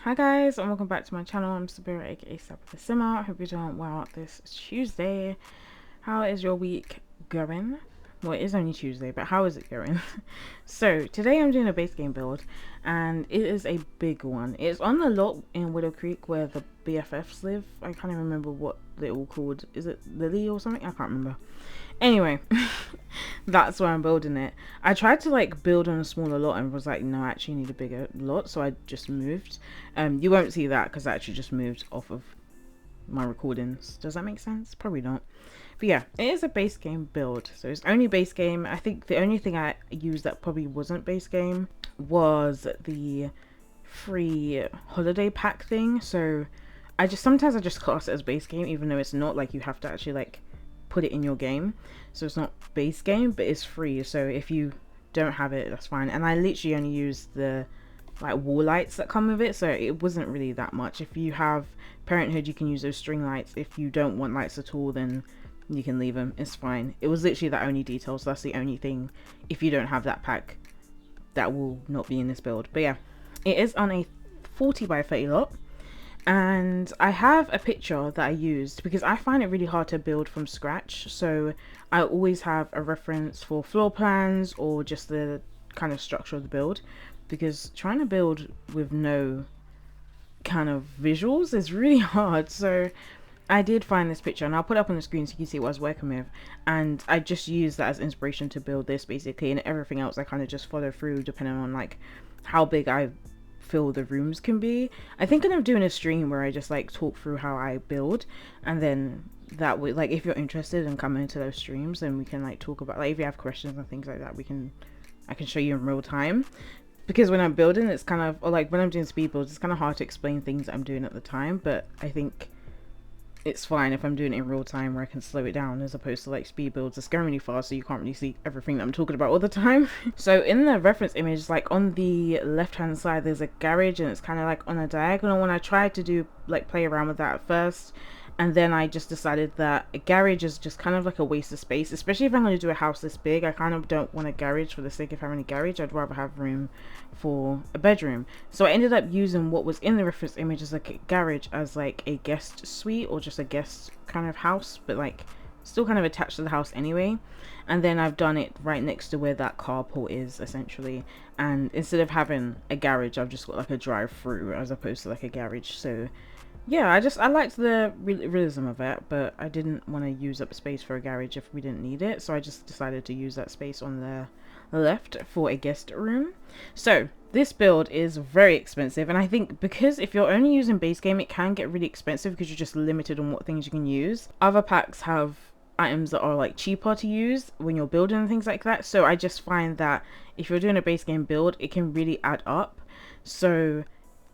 Hi guys, and welcome back to my channel. I'm Sabyra, aka Sabythesimmer. I hope you're doing well this Tuesday. How is your week going? Well, it is only Tuesday, but how is it going? So today I'm doing a base game build, and it is a big one. It's on the lot in Widow Creek where the BFFs live. I can't even remember what they're all called. Is it Lily or something? I can't remember. Anyway, that's where I'm building it. I tried to like build on a smaller lot and was like, no, I actually need a bigger lot, so I just moved. You won't see that because I actually just moved off of my recordings. Does that make sense? Probably not. But yeah, it is a base game build, so it's only base game. I think the only thing I used that probably wasn't base game was the free holiday pack thing. So sometimes I just class it as base game, even though it's not. Like, you have to actually like put it in your game, so it's not base game, but it's free. So if you don't have it, that's fine. And I literally only used the like wall lights that come with it, so it wasn't really that much. If you have Parenthood, you can use those string lights. If you don't want lights at all, then you can leave them. It's fine. It was literally the only detail, so that's the only thing. If you don't have that pack, that will not be in this build. But yeah, it is on a 40 by 30 lot. And I have a picture that I used because I find it really hard to build from scratch. So I always have a reference for floor plans or just the kind of structure of the build, because trying to build with no kind of visuals is really hard. So I did find this picture, and I'll put it up on the screen so you can see what I was working with, and I just used that as inspiration to build this basically, and everything else I kind of just follow through depending on like how big I feel the rooms can be. I think I'm doing a stream where I just like talk through how I build, and then that way, like, if you're interested in coming into those streams, then we can like talk about, like, if you have questions and things like that, I can show you in real time. Because when I'm building, it's kind of, or like when I'm doing speed builds, it's kind of hard to explain things that I'm doing at the time, but I think it's fine if I'm doing it in real time where I can slow it down, as opposed to like speed builds it's going really fast, so you can't really see everything that I'm talking about all the time. So in the reference image, like on the left hand side, there's a garage, and it's kind of like on a diagonal. When I tried to do like play around with that at first, and then I just decided that a garage is just kind of like a waste of space, especially if I'm going to do a house this big. I kind of don't want a garage for the sake of having a garage. I'd rather have room for a bedroom. So I ended up using what was in the reference image as like a garage as like a guest suite, or just a guest kind of house, but like still kind of attached to the house anyway. And then I've done it right next to where that carport is, essentially. And instead of having a garage, I've just got like a drive through as opposed to like a garage. So yeah, I liked the realism of it, but I didn't want to use up space for a garage if we didn't need it, so I just decided to use that space on the left for a guest room. So this build is very expensive, and I think because if you're only using base game, it can get really expensive because you're just limited on what things you can use. Other packs have items that are like cheaper to use when you're building and things like that, so I just find that if you're doing a base game build, it can really add up. So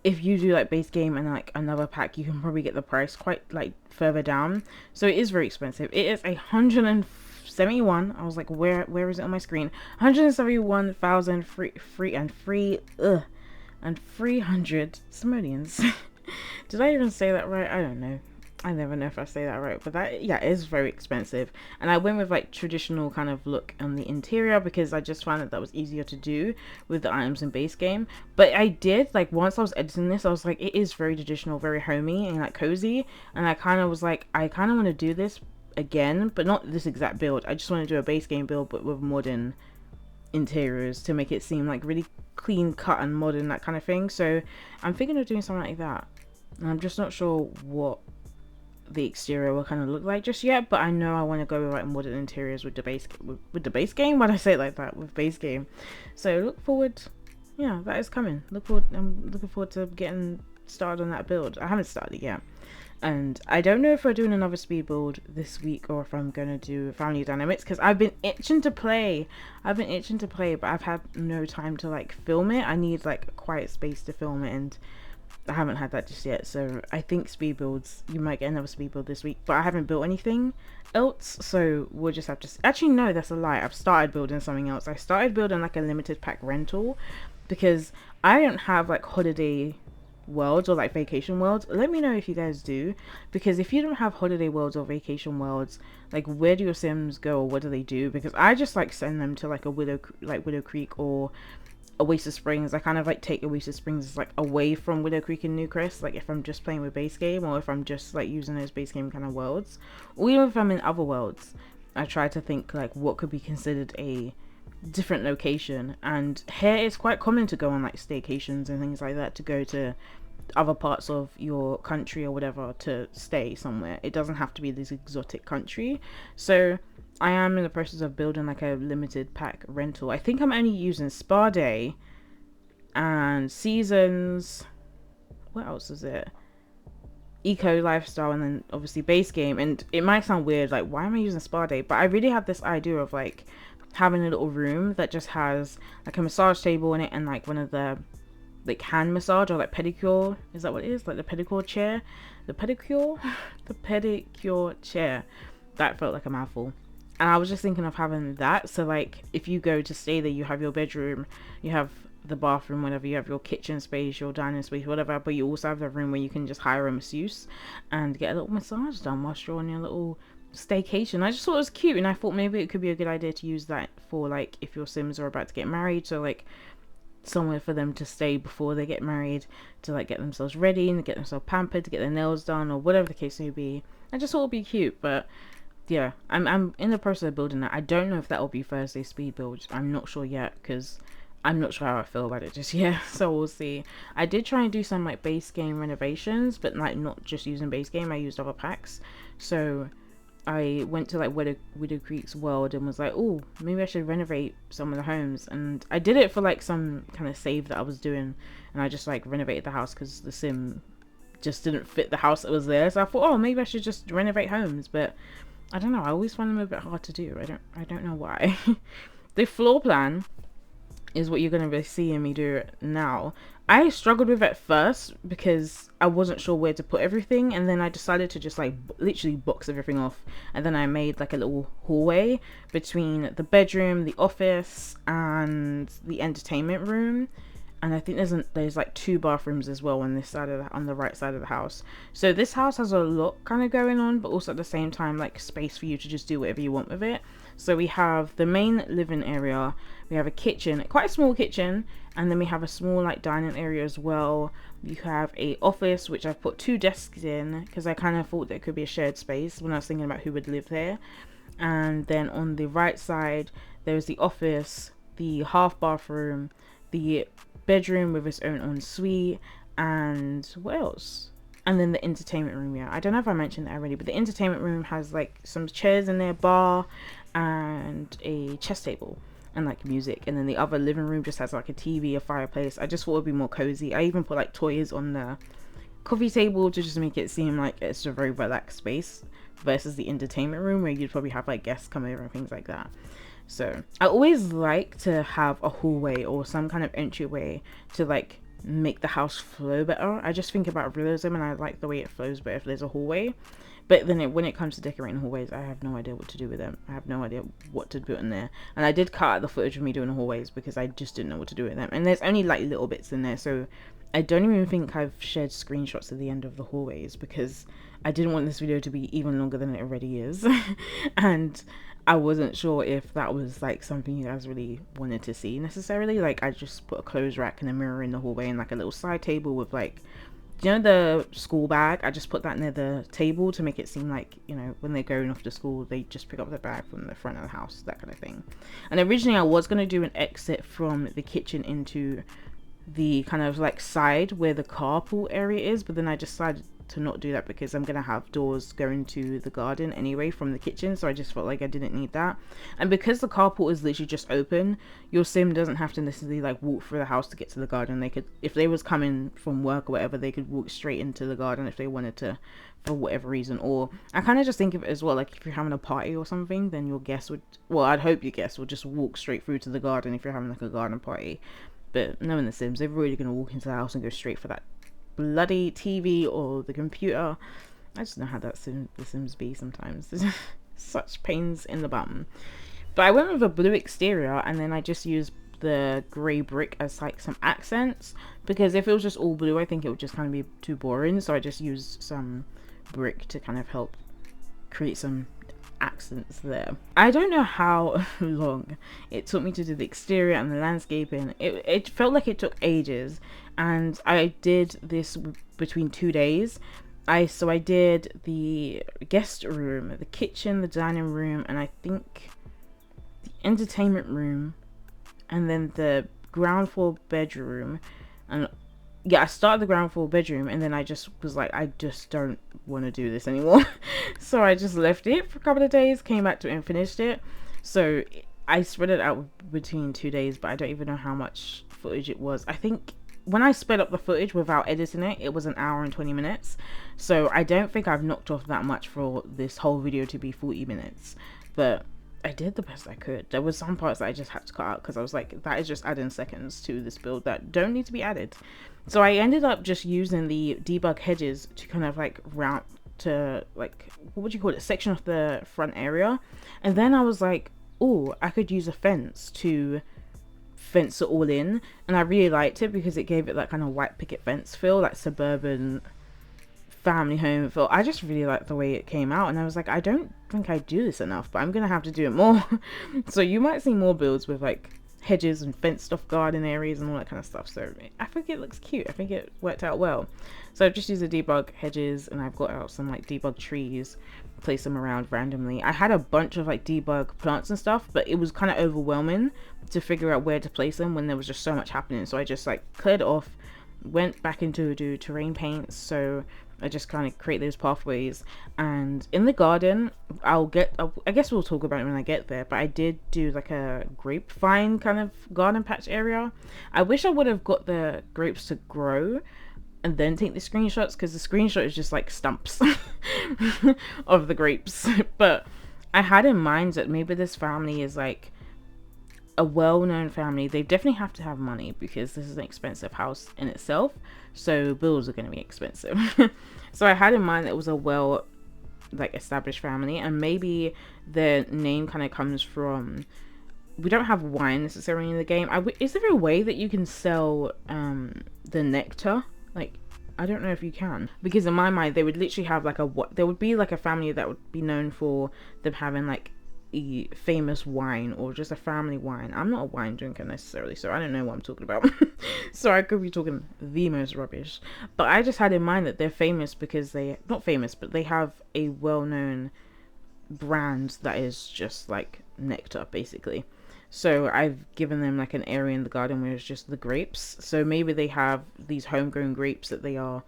if you do like base game and like another pack, you can probably get the price quite like further down. So it is very expensive. It is 171. I was like, where is it on my screen? 171,000 and 300 simoleons. Did I even say that right? I don't know. I never know if I say that right, but that, yeah, it is very expensive. And I went with like traditional kind of look on the interior because I just found that was easier to do with the items in base game. But I did, like, once I was editing this, I was like, it is very traditional, very homey and like cozy, and I kind of was like, I kind of want to do this again, but not this exact build. I just want to do a base game build but with modern interiors to make it seem like really clean cut and modern, that kind of thing. So I'm thinking of doing something like that, and I'm just not sure what the exterior will kind of look like just yet, but I know I want to go with like modern interiors with the base game. When I say it like that, with base game. So look forward, yeah, that is coming. I'm looking forward to getting started on that build. I haven't started yet, and I don't know if we're doing another speed build this week or if I'm gonna do family dynamics, because I've been itching to play, but I've had no time to like film it. I need like a quiet space to film it, and I haven't had that just yet. So I think speed builds, you might get another speed build this week, but I haven't built anything else, so we'll just have to actually, no, that's a lie. I've started building something else. I started building like a limited pack rental, because I don't have like holiday worlds or like vacation worlds. Let me know if you guys do, because if you don't have holiday worlds or vacation worlds, like, where do your sims go, or what do they do? Because I just like send them to like a Widow Creek or Oasis Springs, I kind of like take Oasis Springs like away from Widow Creek and Newcrest, like if I'm just playing with base game, or if I'm just like using those base game kind of worlds, or even if I'm in other worlds. I try to think like what could be considered a different location. And here it's quite common to go on like staycations and things like that, to go to other parts of your country or whatever to stay somewhere. It doesn't have to be this exotic country. So I am in the process of building like a limited pack rental. I think I'm only using Spa Day and Seasons. What else is it? Eco Lifestyle, and then obviously base game. And it might sound weird, like why am I using Spa Day? But I really have this idea of like having a little room that just has like a massage table in it, and like one of the like hand massage or like pedicure, is that what it is, like the pedicure chair, the pedicure the pedicure chair. That felt like a mouthful. And I was just thinking of having that, so like if you go to stay there, you have your bedroom, you have the bathroom, whatever, you have your kitchen space, your dining space, whatever, but you also have the room where you can just hire a masseuse and get a little massage done whilst you're on your little staycation. I just thought it was cute, and I thought maybe it could be a good idea to use that for like if your Sims are about to get married, so like somewhere for them to stay before they get married, to like get themselves ready and get themselves pampered, to get their nails done, or whatever the case may be. I just thought it'd be cute. But yeah, I'm in the process of building that. I don't know if that will be Thursday speed build. I'm not sure yet, because I'm not sure how I feel about it just yet. So we'll see. I did try and do some like base game renovations, but like not just using base game. I used other packs. So I went to like Widow Creek's world and was like, oh, maybe I should renovate some of the homes. And I did it for like some kind of save that I was doing, and I just like renovated the house because the sim just didn't fit the house that was there. So I thought, oh, maybe I should just renovate homes. But I don't know, I always find them a bit hard to do. I don't know why. The floor plan is what you're going to be seeing me do now. I struggled with it at first because I wasn't sure where to put everything, and then I decided to just like literally box everything off, and then I made like a little hallway between the bedroom, the office, and the entertainment room. And I think there's like 2 bathrooms as well on this side of on the right side of the house. So this house has a lot kind of going on, but also at the same time like space for you to just do whatever you want with it. So we have the main living area, we have a kitchen, quite a small kitchen, and then we have a small like dining area as well. You have a office, which I've put 2 desks in because I kind of thought there could be a shared space when I was thinking about who would live there. And then on the right side there's the office, the half bathroom, the bedroom with its own ensuite, and what else? And then the entertainment room. Yeah, I don't know if I mentioned that already, but the entertainment room has like some chairs in there, bar, and a chess table, and like music. And then the other living room just has like a TV, a fireplace. I just thought it'd be more cozy. I even put like toys on the coffee table to just make it seem like it's a very relaxed space versus the entertainment room where you'd probably have like guests come over and things like that. So I always like to have a hallway or some kind of entryway to like make the house flow better. I just think about realism, and I like the way it flows better if there's a hallway. But then when it comes to decorating hallways, I have no idea what to do with them. I have no idea what to put in there. And I did cut out the footage of me doing the hallways because I just didn't know what to do with them. And there's only like little bits in there, so I don't even think I've shared screenshots at the end of the hallways because I didn't want this video to be even longer than it already is. And I wasn't sure if that was like something you guys really wanted to see necessarily. Like I just put a clothes rack and a mirror in the hallway and like a little side table with like, you know, the school bag. I just put that near the table to make it seem like, you know, when they're going off to school, they just pick up the bag from the front of the house, that kind of thing. And originally I was going to do an exit from the kitchen into the kind of like side where the carpool area is, but then I decided to not do that because I'm gonna have doors going to the garden anyway from the kitchen, so I just felt like I didn't need that. And because the carport is literally just open, your sim doesn't have to necessarily like walk through the house to get to the garden. They could, if they was coming from work or whatever, they could walk straight into the garden if they wanted to, for whatever reason. Or I kind of just think of it as well, like if you're having a party or something, then your guests would, well, I'd hope your guests would just walk straight through to the garden if you're having like a garden party. But knowing the Sims, they're really gonna walk into the house and go straight for that bloody TV or the computer. I just know how the Sims be sometimes. There's such pains in the bum. But I went with a blue exterior, and then I just used the grey brick as like some accents, because if it was just all blue I think it would just kind of be too boring. So I just used some brick to kind of help create some distance there. I don't know how long it took me to do the exterior and the landscaping. It felt like it took ages, and I did this between 2 days. So I did the guest room, the kitchen, the dining room, and I think the entertainment room, and then the ground floor bedroom. And yeah, I started the ground floor bedroom, and then I just was like, I just don't want to do this anymore. So I just left it for a couple of days, came back to it and finished it. So I spread it out between 2 days, but I don't even know how much footage it was. I think when I sped up the footage without editing it, it was 1 hour and 20 minutes. So I don't think I've knocked off that much for this whole video to be 40 minutes. But I did the best I could. There was some parts that I just had to cut out because I was like, that is just adding seconds to this build that don't need to be added. So I ended up just using the debug hedges to kind of like route to like, what would you call it, section of the front area. And then I was like, oh, I could use a fence to fence it all in, and I really liked it because it gave it that kind of white picket fence feel, like suburban family home feel. I just really liked the way it came out, and I was like, I don't think I do this enough, but I'm gonna have to do it more. So you might see more builds with like hedges and fenced off garden areas and all that kind of stuff. So I think it looks cute. I think it worked out well. So I've just used the debug hedges, and I've got out some like debug trees, place them around randomly. I had a bunch of like debug plants and stuff, but it was kind of overwhelming to figure out where to place them when there was just so much happening. So I just like cleared it off, went back into do terrain paints. So I just kind of create those pathways. And in the garden, I guess we'll talk about it when I get there, but I did do like a grapevine kind of garden patch area. I wish I would have got the grapes to grow and then take the screenshots, because the screenshot is just like stumps of the grapes. But I had in mind that maybe this family is like a well-known family. They definitely have to have money because this is an expensive house in itself, so bills are going to be expensive. So I had in mind that it was a well like established family, and maybe their name kind of comes from, we don't have wine necessarily in the game. Is there a way that you can sell the nectar? Like, I don't know if you can, because in my mind they would literally have like there would be like a family that would be known for them having like a famous wine, or just a family wine. I'm not a wine drinker necessarily, so I don't know what I'm talking about. So I could be talking the most rubbish, but I just had in mind that they're famous because not famous, but they have a well-known brand that is just like nectar basically. So I've given them like an area in the garden where it's just the grapes. So maybe they have these homegrown grapes that they are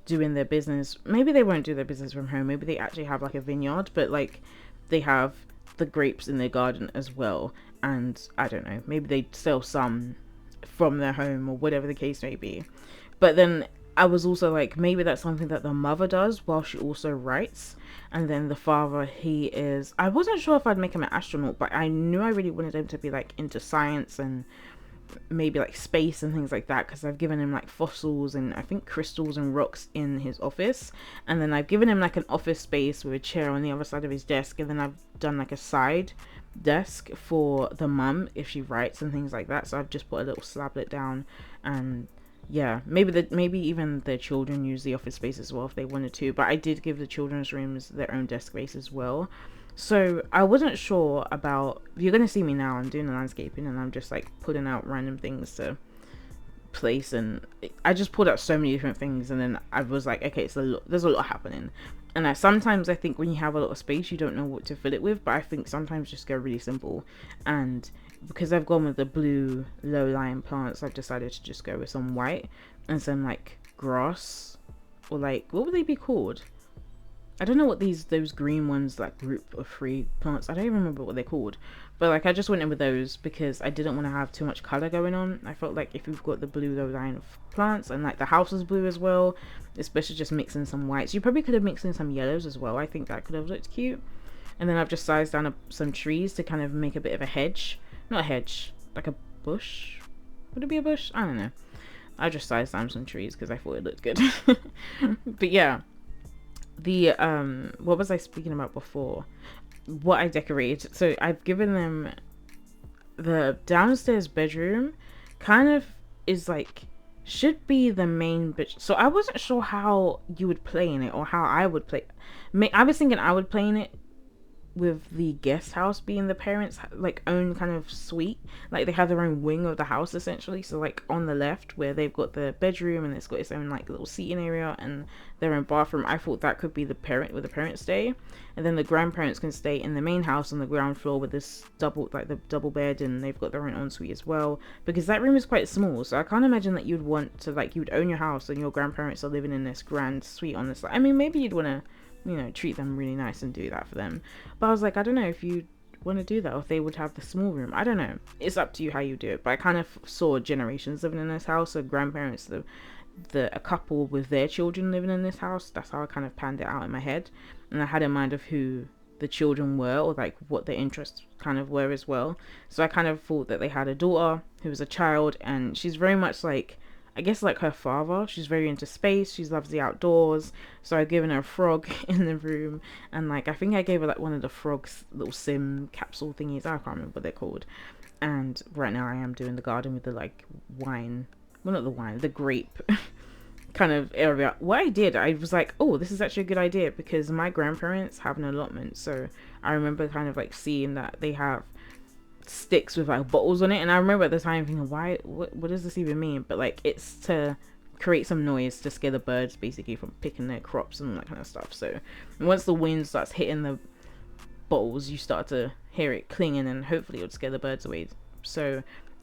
doing their business. Maybe they won't do their business from home. Maybe they actually have like a vineyard, but like they have the grapes in their garden as well. And I don't know, maybe they sell some from their home or whatever the case may be. But then I was also like, maybe that's something that the mother does while she also writes. And then the father, I wasn't sure if I'd make him an astronaut, but I knew I really wanted him to be like into science and maybe like space and things like that, because I've given him like fossils and I think crystals and rocks in his office. And then I've given him like an office space with a chair on the other side of his desk, and then I've done like a side desk for the mum if she writes and things like that. So I've just put a little slablet down, and yeah, maybe even the children use the office space as well if they wanted to. But I did give the children's rooms their own desk space as well. So I wasn't sure about, you're gonna see me now, I'm doing the landscaping and I'm just like putting out random things to place, and I just pulled out so many different things, and then I was like, okay, so there's a lot happening. And sometimes I think when you have a lot of space you don't know what to fill it with, but I think sometimes just go really simple. And because I've gone with the blue low-lying plants, I've decided to just go with some white and some like grass, or like, what would they be called? I don't know what those green ones, like group of 3 plants, I don't even remember what they're called, but like I just went in with those because I didn't want to have too much color going on. I felt like if you've got the blue low line of plants, and like the house is blue as well, especially just mixing some whites, you probably could have mixed in some yellows as well. I think that could have looked cute. And then I've just sized down some trees to kind of make a bit of a hedge, not a hedge, like a bush. Would it be a bush? I don't know. I just sized down some trees because I thought it looked good. But yeah, the what was I speaking about before? What I decorated. So I've given them the downstairs bedroom kind of is like, should be the main bitch. So I wasn't sure how you would play in it, or how I would play. I was thinking I would play in it with the guest house being the parents' like own kind of suite. Like they have their own wing of the house essentially. So like on the left where they've got the bedroom and it's got its own like little seating area and their own bathroom. I thought that could be the parent where the parents stay, and then the grandparents can stay in the main house on the ground floor with this double like the double bed, and they've got their own ensuite as well, because that room is quite small. So I can't imagine that you'd want to like you'd own your house and your grandparents are living in this grand suite on this. I mean, maybe you'd want to, you know, treat them really nice and do that for them. But I was like, I don't know if you want to do that or if they would have the small room. I don't know. It's up to you how you do it. But I kind of saw generations living in this house. So grandparents, a couple with their children living in this house. That's how I kind of panned it out in my head. And I had in mind of who the children were or like what their interests kind of were as well. So I kind of thought that they had a daughter who was a child, and she's very much like, I guess like her father. She's very into space. She loves the outdoors. So I've given her a frog in the room, and like I think I gave her like one of the frog's little sim capsule thingies. I can't remember what they're called. And right now I am doing the garden with the like wine, well not the wine, the grape kind of area. What I did, I was like, oh, this is actually a good idea because my grandparents have an allotment. So I remember kind of like seeing that they have sticks with like bottles on it, and I remember at the time thinking, why, what does this even mean? But like it's to create some noise to scare the birds basically from picking their crops and that kind of stuff. So once the wind starts hitting the bottles, you start to hear it clinging, and hopefully it would scare the birds away. So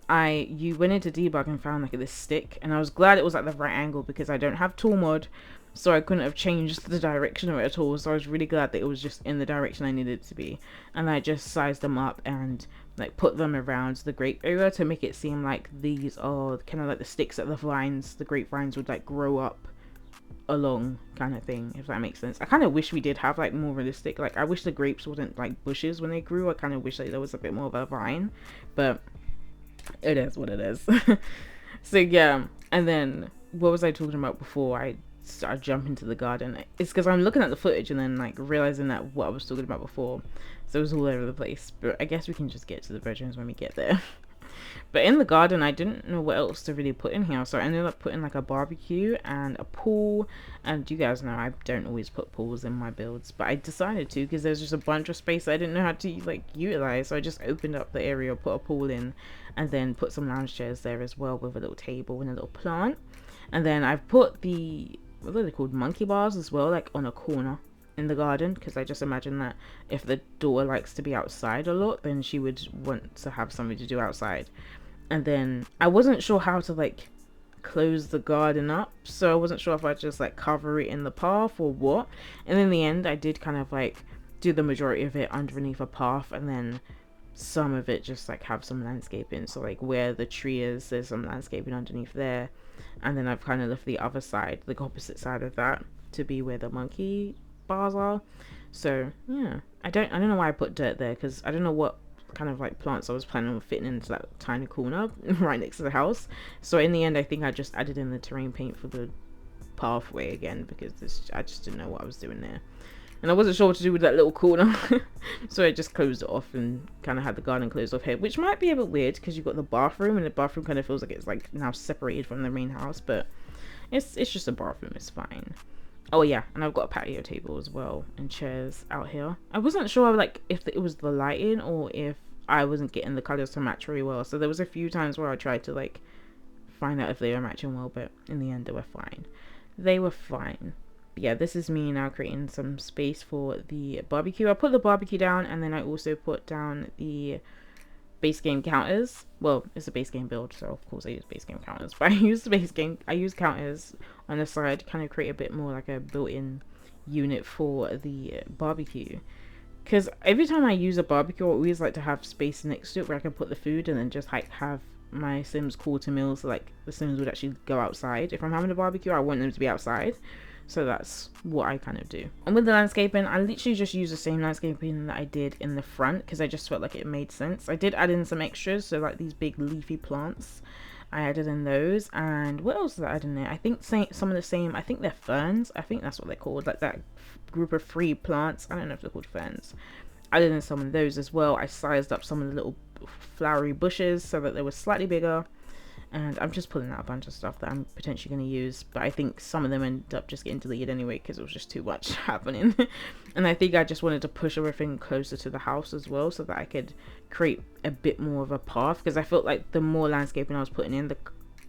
you went into debug and found like this stick, and I was glad it was at the right angle because I don't have tool mod, so I couldn't have changed the direction of it at all. So I was really glad that it was just in the direction I needed it to be, and I just sized them up and like put them around the grape area to make it seem like these are kind of like the sticks that the grapevines would like grow up along, kind of thing, if that makes sense. I kind of wish we did have like more realistic, like I wish the grapes wasn't like bushes when they grew. I kind of wish like there was a bit more of a vine, but it is what it is. So yeah, and then what was I talking about before I started jumping to the garden? It's because I'm looking at the footage and then like realizing that what I was talking about before, so it was all over the place. But I guess we can just get to the bedrooms when we get there. But in the garden, I didn't know what else to really put in here, so I ended up putting like a barbecue and a pool. And you guys know I don't always put pools in my builds, but I decided to because there's just a bunch of space I didn't know how to like utilize. So I just opened up the area, put a pool in, and then put some lounge chairs there as well with a little table and a little plant. And then I've put the, what are they called, monkey bars as well, like on a corner in the garden, because I just imagine that if the daughter likes to be outside a lot, then she would want to have something to do outside. And then I wasn't sure how to like close the garden up, so I wasn't sure if I'd just like cover it in the path or what. And in the end I did kind of like do the majority of it underneath a path, and then some of it just like have some landscaping. So like where the tree is, there's some landscaping underneath there, and then I've kind of left the other side, the opposite side of that, to be where the monkey bars are. So yeah, I don't know why I put dirt there, because I don't know what kind of like plants I was planning on fitting into that tiny corner right next to the house. So in the end I think I just added in the terrain paint for the pathway again, because I just didn't know what I was doing there, and I wasn't sure what to do with that little corner. So I just closed it off and kind of had the garden closed off here, which might be a bit weird because you've got the bathroom, and the bathroom kind of feels like it's like now separated from the main house, but it's just a bathroom, it's fine. Oh yeah, and I've got a patio table as well and chairs out here. I wasn't sure like if it was the lighting or if I wasn't getting the colors to match very well. So there was a few times where I tried to like find out if they were matching well, but in the end they were fine. They were fine. But yeah, this is me now creating some space for the barbecue. I put the barbecue down, and then I also put down the base game counters. Well, it's a base game build, so of course I use base game counters, but I use counters on the side to kind of create a bit more like a built-in unit for the barbecue, because every time I use a barbecue I always like to have space next to it where I can put the food, and then just like have my Sims call to meals, so like the Sims would actually go outside. If I'm having a barbecue, I want them to be outside. So that's what I kind of do. And with the landscaping, I literally just use the same landscaping that I did in the front, because I just felt like it made sense. I did add in some extras, so like these big leafy plants, I added in those. And what else did I add in there? I think some of the same, I think they're ferns. I think that's what they're called, like that group of free plants. I don't know if they're called ferns. I added in some of those as well. I sized up some of the little flowery bushes so that they were slightly bigger. and I'm just pulling out a bunch of stuff that I'm potentially going to use, but I think some of them end up just getting deleted anyway because it was just too much happening. And I think I just wanted to push everything closer to the house as well, so that I could create a bit more of a path, because I felt like the more landscaping I was putting in, the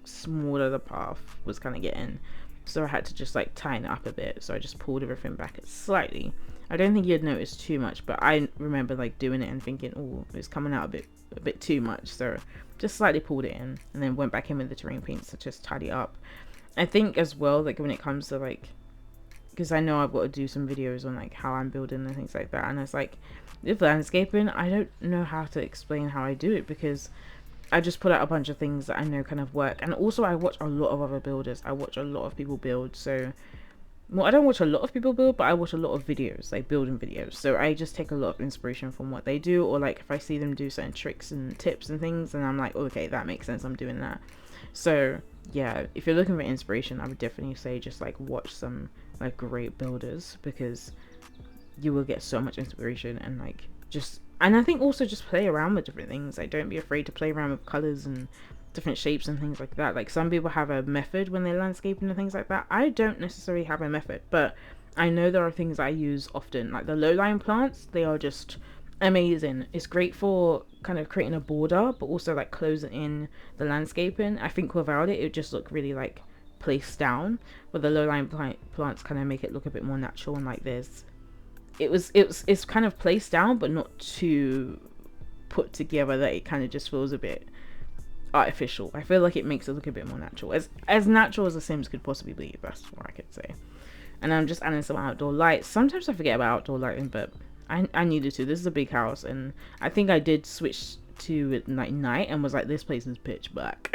smaller the path was kind of getting. So I had to just like tighten it up a bit, so I just pulled everything back slightly. I don't think you'd notice too much, but I remember like doing it and thinking, oh, it's coming out a bit too much, so just slightly pulled it in and then went back in with the terrain paints to just tidy up. I think as well, like when it comes to like, because I know I've got to do some videos on like how I'm building and things like that, and it's like with landscaping, I don't know how to explain how I do it, because I just put out a bunch of things that I know kind of work, and also I watch a lot of other builders. I watch a lot of people build, so well, I don't watch a lot of people build, but I watch a lot of videos, like building videos. So I just take a lot of inspiration from what they do, or like if I see them do certain tricks and tips and things, and I'm like, oh, okay, that makes sense, I'm doing that. So yeah, if you're looking for inspiration, I would definitely say just like watch some like great builders, because you will get so much inspiration, and like just, and I think also just play around with different things. Like don't be afraid to play around with colors and different shapes and things like that. Like some people have a method when they're landscaping and things like that. I don't necessarily have a method, but I know there are things I use often, like the low-lying plants. They are just amazing. It's great for kind of creating a border, but also like closing in the landscaping. I think without it, it would just look really like placed down, but the low-lying plants kind of make it look a bit more natural, and like there's it's kind of placed down but not too put together that it kind of just feels a bit artificial. I feel like it makes it look a bit more natural, as natural as the Sims could possibly be. That's what I could say. And I'm just adding some outdoor lights. Sometimes I forget about outdoor lighting, but I needed to. This is a big house, and I think I did switch to night and was like, this place is pitch black.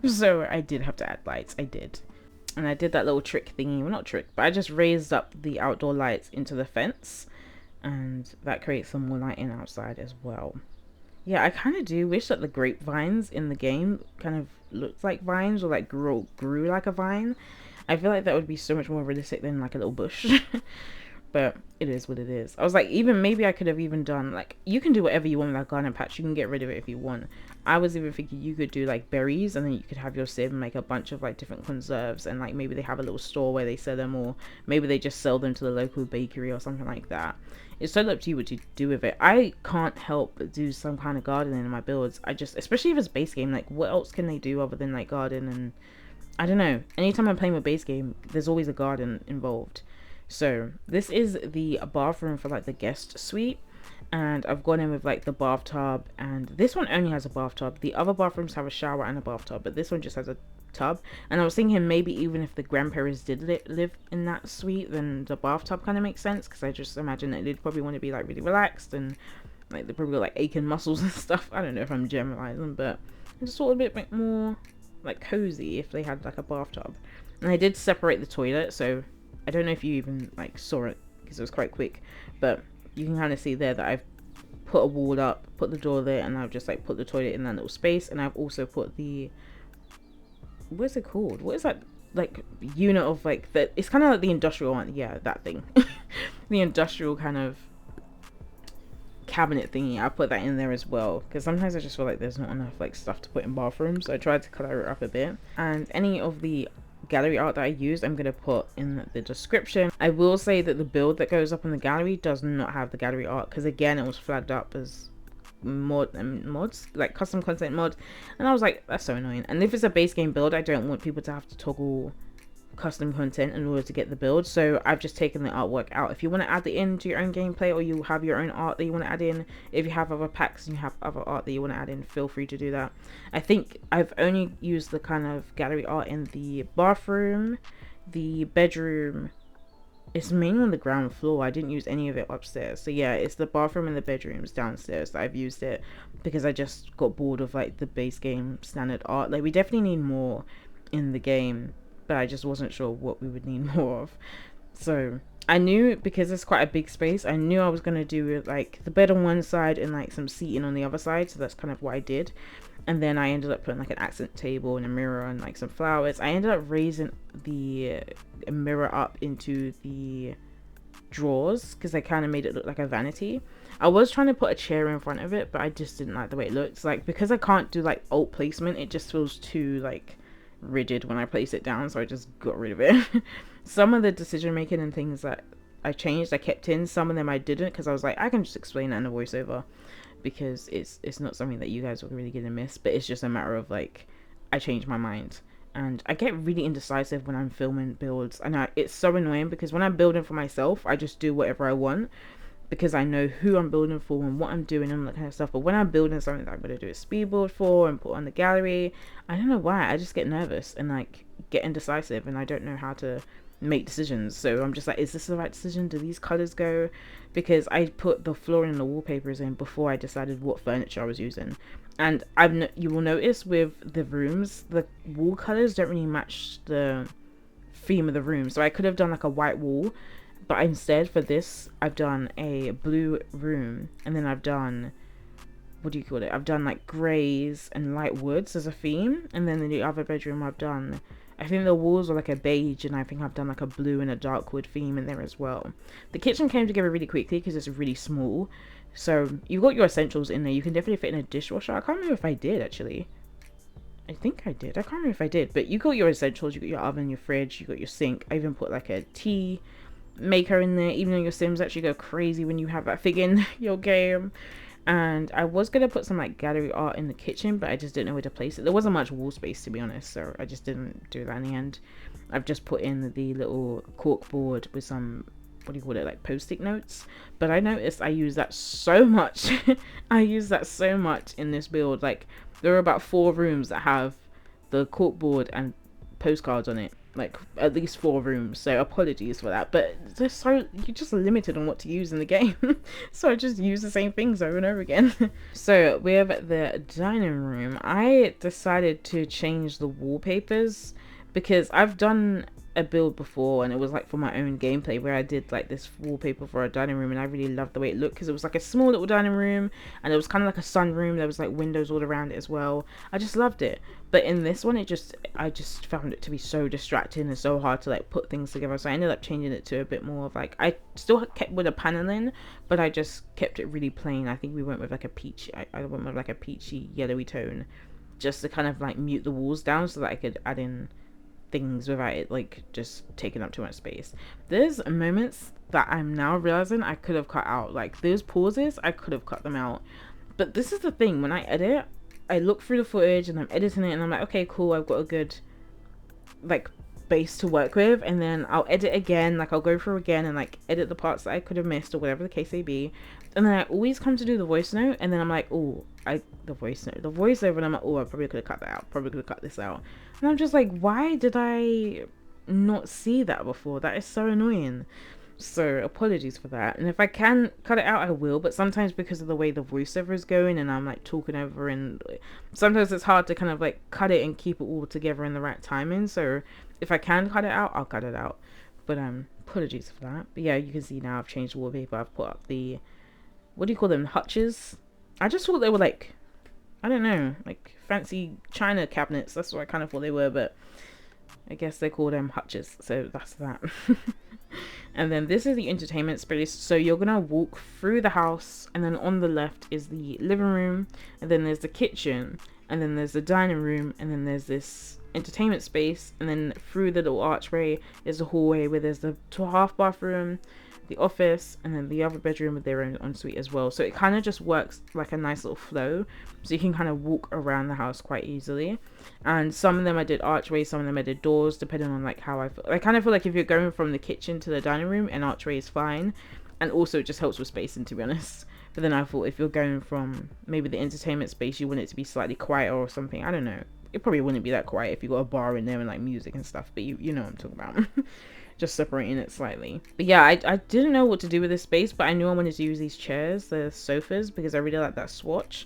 So I did have to add lights. I did. And I did that little trick thingy, well not trick, but I just raised up the outdoor lights into the fence, and that creates some more lighting outside as well. Yeah, I kind of do wish that the grapevines in the game kind of looked like vines, or like grew like a vine. I feel like that would be so much more realistic than like a little bush. But it is what it is. I was like, even maybe I could have even done like, you can do whatever you want with that garden patch. You can get rid of it if you want. I was even thinking you could do like berries, and then you could have your sim make a bunch of like different conserves, and like maybe they have a little store where they sell them, or maybe they just sell them to the local bakery or something like that. It's totally up to you what you do with it. I can't help but do some kind of gardening in my builds. I just, especially if it's base game, like what else can they do other than like garden? And I don't know, anytime I'm playing with base game, there's always a garden involved. So this is the bathroom for like the guest suite, and I've gone in with like the bathtub, and this one only has a bathtub. The other bathrooms have a shower and a bathtub, but this one just has a tub. And I was thinking maybe even if the grandparents did live in that suite, then the bathtub kind of makes sense, because I just imagine that they'd probably want to be like really relaxed, and like they probably got like aching muscles and stuff. I don't know if I'm generalizing, but I just thought a bit more like cozy if they had like a bathtub. And I did separate the toilet, so I don't know if you even like saw it because it was quite quick, but you can kind of see there that I've put a wall up, put the door there, and I've just like put the toilet in that little space. And I've also put the, what's it called? What is that like unit of like that? It's kind of like the industrial one. Yeah, that thing. The industrial kind of cabinet thingy. I put that in there as well, because sometimes I just feel like there's not enough like stuff to put in bathrooms, so I tried to color it up a bit. And any of the gallery art that I used, I'm going to put in the description. I will say that the build that goes up in the gallery does not have the gallery art, because again it was flagged up as mods, like custom content mods, and I was like, that's so annoying. And if it's a base game build, I don't want people to have to toggle custom content in order to get the build, so I've just taken the artwork out. If you want to add it into your own gameplay, or you have your own art that you want to add in, if you have other packs and you have other art that you want to add in, feel free to do that. I think I've only used the kind of gallery art in the bathroom, the bedroom. It's mainly on the ground floor. I didn't use any of it upstairs. So yeah, it's the bathroom and the bedrooms downstairs that I've used it, because I just got bored of like the base game standard art. Like we definitely need more in the game, but I just wasn't sure what we would need more of. So I knew, because it's quite a big space, I knew I was going to do like the bed on one side and like some seating on the other side, so that's kind of what I did. And then I ended up putting like an accent table and a mirror and like some flowers. I ended up raising the mirror up into the drawers because I kind of made it look like a vanity. I was trying to put a chair in front of it, but I just didn't like the way it looks. Like, because I can't do like alt placement, it just feels too like rigid when I place it down, so I just got rid of it. Some of the decision making and things that I changed, I kept in. Some of them I didn't, because I was like, I can just explain that in a voiceover, because it's not something that you guys are really gonna miss. But it's just a matter of like, I changed my mind. And I get really indecisive when I'm filming builds, and it's so annoying because when I'm building for myself, I just do whatever I want because I know who I'm building for and what I'm doing and that kind of stuff. But when I'm building something that I'm going to do a speed build for and put on the gallery, I don't know why, I just get nervous and like get indecisive, and I don't know how to make decisions. So I'm just like, is this the right decision? Do these colors go? Because I put the flooring and the wallpapers in before I decided what furniture I was using. And you will notice with the rooms, the wall colors don't really match the theme of the room. So I could have done like a white wall, but instead for this, I've done a blue room, and then I've done, what do you call it? I've done like grays and light woods as a theme, and then in the other bedroom I've done, I think the walls are like a beige, and I think I've done like a blue and a dark wood theme in there as well. The kitchen came together really quickly because it's really small, so you've got your essentials in there. You can definitely fit in a dishwasher. I can't remember if I did actually. I think I did. I can't remember if I did, but you got your essentials. You got your oven, your fridge, you got your sink. I even put like a tea maker in there, even though your Sims actually go crazy when you have that thing in your game. And I was gonna put some like gallery art in the kitchen, but I just didn't know where to place it. There wasn't much wall space, to be honest, so I just didn't do that in the end. I've just put in the little cork board with some, what do you call it, like post-it notes. But I noticed I use that so much. I use that so much in this build. Like, there are about 4 rooms that have the cork board and postcards on it, like at least 4 rooms, so apologies for that, but you're just limited on what to use in the game. So I just use the same things over and over again. So with the dining room, I decided to change the wallpapers because I've done a build before, and it was like for my own gameplay, where I did like this wallpaper for a dining room, and I really loved the way it looked because it was like a small little dining room, and it was kind of like a sunroom. There was like windows all around it as well. I just loved it. But in this one, I just found it to be so distracting and so hard to like put things together, so I ended up changing it to a bit more of like, I still kept with a paneling, but I just kept it really plain. I think we went with like a peach, I went with like a peachy yellowy tone, just to kind of like mute the walls down so that I could add in things without it like just taking up too much space. There's moments that I'm now realizing I could have cut out, like those pauses, I could have cut them out. But this is the thing, when I edit, I look through the footage and I'm editing it and I'm like, okay, cool, I've got a good like base to work with, and then I'll edit again, like I'll go through again and like edit the parts that I could have missed or whatever the case may be, and then I always come to do the voice note, and then I'm like, oh, the voiceover, and I'm like, oh, I probably could have cut that out, probably could have cut this out, and I'm just like, why did I not see that before? That is so annoying. So apologies for that, and if I can cut it out I will, but sometimes because of the way the voiceover is going and I'm like talking over, and sometimes it's hard to kind of like cut it and keep it all together in the right timing. So if I can cut it out, I'll cut it out, but apologies for that. But yeah, you can see now I've changed the wallpaper. I've put up the, what do you call them, hutches? I just thought they were like, I don't know, like fancy china cabinets. That's what I kind of thought they were, but I guess they call them hutches, so that's that. And then this is the entertainment space. So you're gonna walk through the house, and then on the left is the living room, and then there's the kitchen, and then there's the dining room, and then there's this entertainment space, and then through the little archway is the hallway where there's the half bathroom, the office, and then the other bedroom with their own ensuite as well. So it kind of just works like a nice little flow, so you can kind of walk around the house quite easily. And some of them I did archways, some of them I did doors, depending on like how I feel. I kind of feel like if you're going from the kitchen to the dining room, an archway is fine, and also it just helps with spacing, to be honest. But then I thought if you're going from maybe the entertainment space, you want it to be slightly quieter or something, I don't know, it probably wouldn't be that quiet if you got a bar in there and like music and stuff, but you know what I'm talking about. Just separating it slightly. But yeah, I didn't know what to do with this space, but I knew I wanted to use these chairs, the sofas, because I really like that swatch.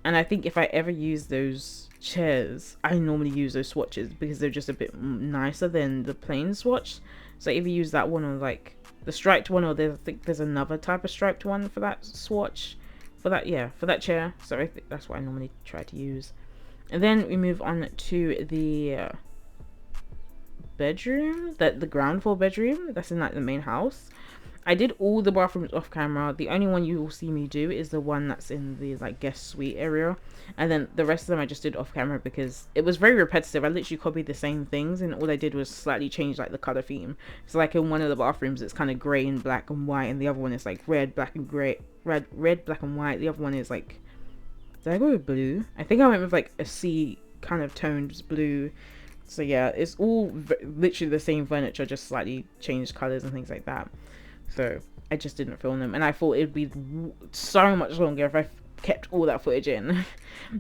And I think if I ever use those chairs, I normally use those swatches because they're just a bit nicer than the plain swatch. So if you use that one, or like the striped one, or I think there's another type of striped one for that swatch, for that, yeah, for that chair. So I think that's what I normally try to use. And then we move on to the bedroom, the ground floor bedroom that's in like the main house. I did all the bathrooms off camera. The only one you will see me do is the one that's in the like guest suite area, and then the rest of them I just did off camera because it was very repetitive. I literally copied the same things, and all I did was slightly change like the color theme. So like in one of the bathrooms it's kind of gray and black and white, and the other one is like red, black and gray, red, black and white. The other one is like, did I go with blue? I think I went with like a sea kind of toned blue. So yeah, it's all literally the same furniture, just slightly changed colors and things like that. So I just didn't film them, and I thought it'd be so much longer if I kept all that footage in.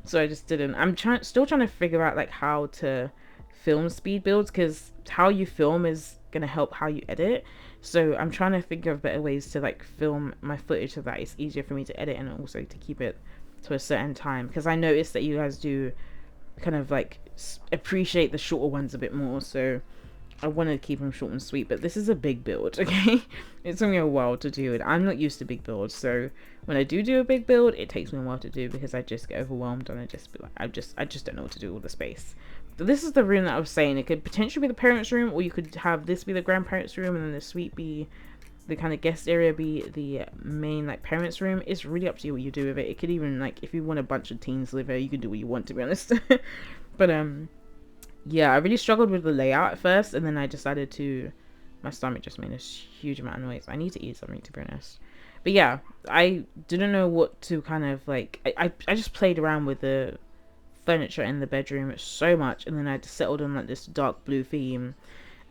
So I just didn't. I'm still trying to figure out like how to film speed builds, because how you film is gonna help how you edit. So I'm trying to figure out better ways to like film my footage so that it's easier for me to edit and also to keep it to a certain time, because I noticed that you guys do kind of like appreciate the shorter ones a bit more, so I wanted to keep them short and sweet. But this is a big build, okay? It took me a while to do it. I'm not used to big builds, so when I do a big build, it takes me a while to do because I just get overwhelmed and I just be like, I just don't know what to do with all the space. But this is the room that I was saying. It could potentially be the parents' room, or you could have this be the grandparents' room and then the suite be the kind of guest area, be the main like parents' room. It's really up to you what you do with it. It could even like, if you want a bunch of teens live there, you can do what you want, to be honest. But yeah, I really struggled with the layout at first, and then I decided to, my stomach just made a huge amount of noise. I need to eat something, to be honest. But yeah, I didn't know what to kind of like, I just played around with the furniture in the bedroom so much, and then I just settled on like this dark blue theme,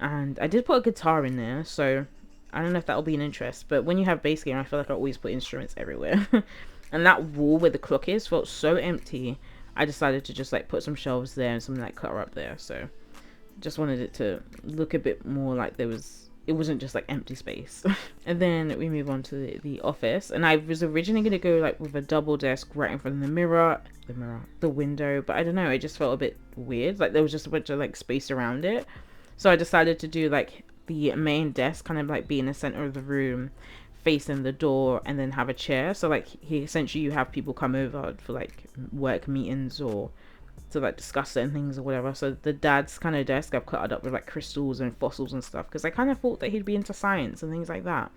and I did put a guitar in there, so I don't know if that'll be an interest. But when you have bass game, I feel like I always put instruments everywhere. And that wall where the clock is felt so empty. I decided to just like put some shelves there and some like clutter up there. So just wanted it to look a bit more like it wasn't just like empty space. And then we move on to the office, and I was originally gonna go like with a double desk right in front of the window, but I don't know, it just felt a bit weird. Like there was just a bunch of like space around it. So I decided to do like the main desk kind of like be in the center of the room, facing the door, and then have a chair. So like essentially you have people come over for like work meetings or to like discuss certain things or whatever. So the dad's kind of desk I've cluttered up with like crystals and fossils and stuff, because I kind of thought that he'd be into science and things like that.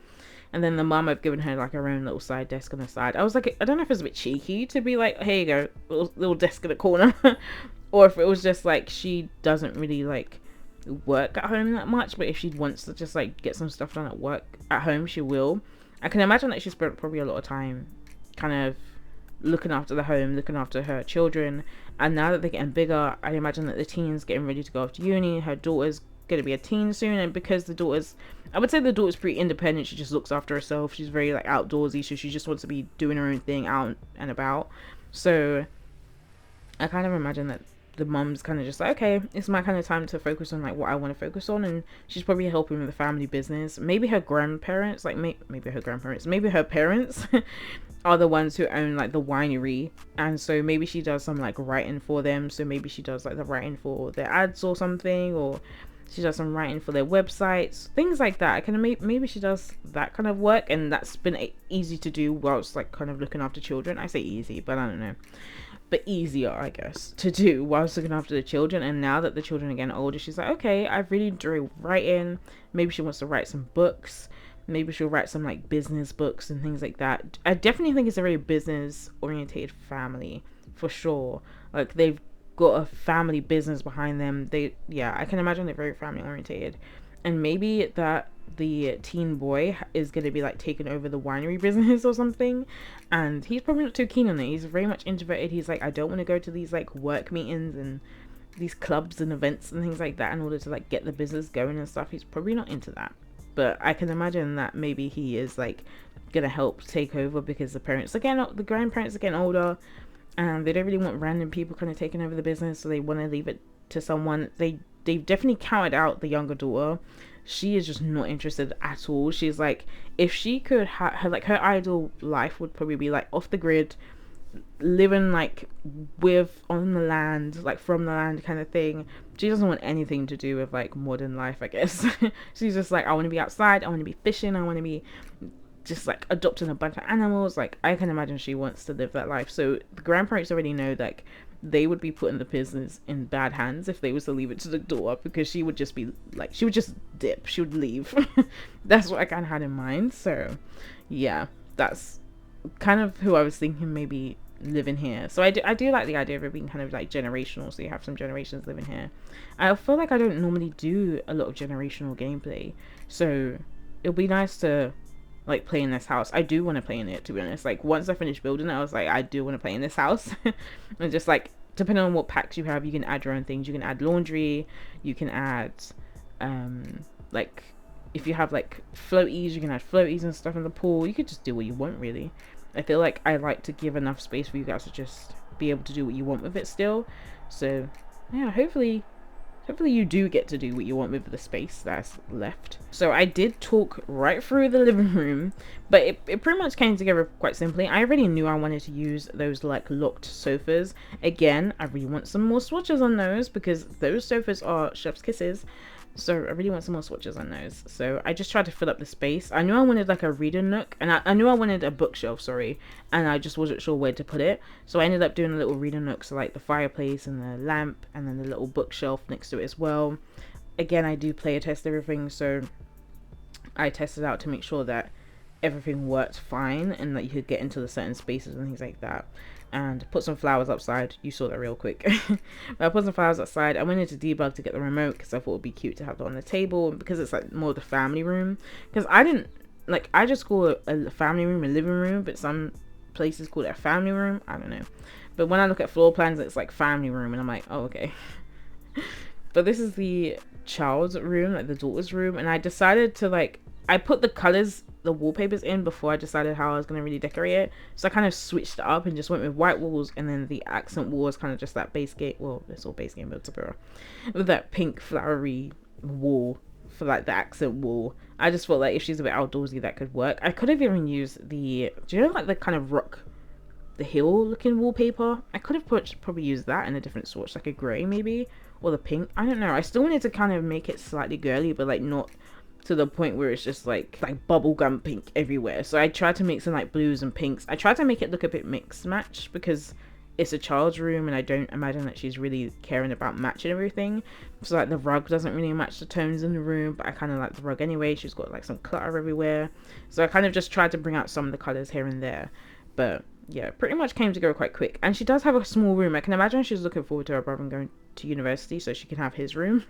And then the mum, I've given her like her own little side desk on the side. I was like, I don't know if it's a bit cheeky to be like, here you go, little desk in the corner. Or if it was just like she doesn't really like work at home that much, but if she wants to just like get some stuff done at work at home, she will. I can imagine that she spent probably a lot of time kind of looking after the home, looking after her children, and now that they're getting bigger, I imagine that the teen's getting ready to go off to uni. Her daughter's going to be a teen soon, and because I would say the daughter's pretty independent, she just looks after herself, she's very like outdoorsy, so she just wants to be doing her own thing out and about. So I kind of imagine that the mum's kind of just like, okay, it's my kind of time to focus on like what I want to focus on, and she's probably helping with the family business. Maybe her grandparents, like maybe her parents are the ones who own like the winery, and so maybe she does some like writing for them. So maybe she does like the writing for their ads or something, or she does some writing for their websites, things like that. I can maybe she does that kind of work, and that's been easy to do whilst like kind of looking after children. I say easy, but I don't know, but easier, I guess, to do whilst looking after the children. And now that the children are getting older, she's like, okay, I really enjoy writing. Maybe she wants to write some books. Maybe she'll write some like business books and things like that. I definitely think it's a very business orientated family, for sure. Like they've got a family business behind them. I can imagine they're very family orientated. And maybe that the teen boy is going to be like taking over the winery business or something, and he's probably not too keen on it. He's very much introverted. He's like, I don't want to go to these like work meetings and these clubs and events and things like that in order to like get the business going and stuff. He's probably not into that. But I can imagine that maybe he is like gonna help take over, because the grandparents are getting older, and they don't really want random people kind of taking over the business, so they want to leave it to someone. They've definitely counted out the younger daughter. She is just not interested at all. She's like, if she could have her ideal life would probably be like off the grid, living like on the land, like from the land kind of thing. She doesn't want anything to do with like modern life, I guess. She's just like, I want to be outside, I want to be fishing, I want to be just like adopting a bunch of animals. Like I can imagine she wants to live that life. So the grandparents already know like they would be putting the business in bad hands if they was to leave it to the daughter, because she would just be like, she would just dip, she would leave. That's what I kind of had in mind. So yeah, that's kind of who I was thinking maybe living here. So I do like the idea of it being kind of like generational, so you have some generations living here. I feel like I don't normally do a lot of generational gameplay, so it'll be nice to like play in this house. I do want to play in it, to be honest. Like once I finished building it, I was like, I do want to play in this house. And just like, depending on what packs you have, you can add your own things. You can add laundry, you can add like if you have like floaties, you can add floaties and stuff in the pool. You could just do what you want, really. I feel like I like to give enough space for you guys to just be able to do what you want with it still. So yeah, hopefully you do get to do what you want with the space that's left. So I did talk right through the living room, but it pretty much came together quite simply. I already knew I wanted to use those like locked sofas. Again, I really want some more swatches on those, because those sofas are chef's kisses. So I really want some more swatches on those. So I just tried to fill up the space. I knew I wanted like a reading nook, and I knew I wanted a bookshelf, sorry, and I just wasn't sure where to put it. So I ended up doing a little reading nook, so like the fireplace and the lamp, and then the little bookshelf next to it as well. Again, I do player test everything, so I tested out to make sure that everything worked fine and that you could get into the certain spaces and things like that. And put some flowers outside. You saw that real quick. I put some flowers outside. I went into debug to get the remote because I thought it would be cute to have it on the table, and because it's like more the family room. Because I just call a family room a living room, but some places call it a family room. I don't know. But when I look at floor plans, it's like family room, and I'm like, oh, okay. But this is the child's room, like the daughter's room, and I decided to like, I put the colors, the wallpapers in before I decided how I was going to really decorate it. So I kind of switched it up and just went with white walls, and then the accent wall is kind of just that base game. Well, it's all base game, but with that pink flowery wall for like the accent wall. I just felt like if she's a bit outdoorsy, that could work. I could have even used the, do you know like the kind of rock, the hill looking wallpaper? I could have probably used that in a different swatch, like a grey maybe, or the pink. I don't know. I still wanted to kind of make it slightly girly, but like not to the point where it's just like bubblegum pink everywhere. So I tried to mix in like blues and pinks. I tried to make it look a bit mixed match, because it's a child's room and I don't imagine that she's really caring about matching everything. So like the rug doesn't really match the tones in the room, but I kind of like the rug anyway. She's got like some clutter everywhere, so I kind of just tried to bring out some of the colors here and there. But yeah, pretty much came together quite quick. And she does have a small room. I can imagine she's looking forward to her brother going to university so she can have his room.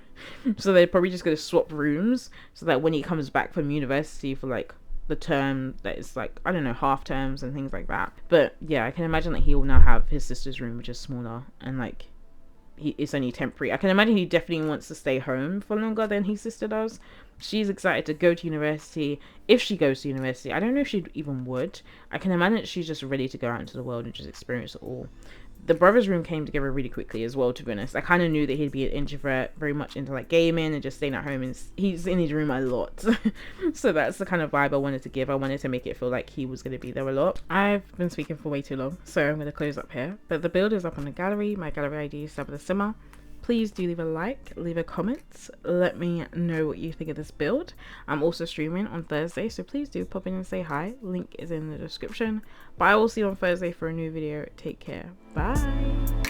So they're probably just going to swap rooms, so that when he comes back from university for like the term that is like, I don't know, half terms and things like that. But yeah, I can imagine that he will now have his sister's room, which is smaller, and like it's only temporary. I can imagine he definitely wants to stay home for longer than his sister does. She's excited to go to university. If she goes to university, I don't know if she even would. I can imagine that she's just ready to go out into the world and just experience it all. The brother's room came together really quickly as well, to be honest. I kind of knew that he'd be an introvert, very much into like gaming and just staying at home, and he's in his room a lot. So that's the kind of vibe I wanted to give. I wanted to make it feel like he was going to be there a lot. I've been speaking for way too long, so I'm going to close up here. But the build is up on the gallery. My gallery ID is Sabythesimmer. Please do leave a like, leave a comment, let me know what you think of this build. I'm also streaming on Thursday, so please do pop in and say hi. Link is in the description. But I will see you on Thursday for a new video. Take care. Bye.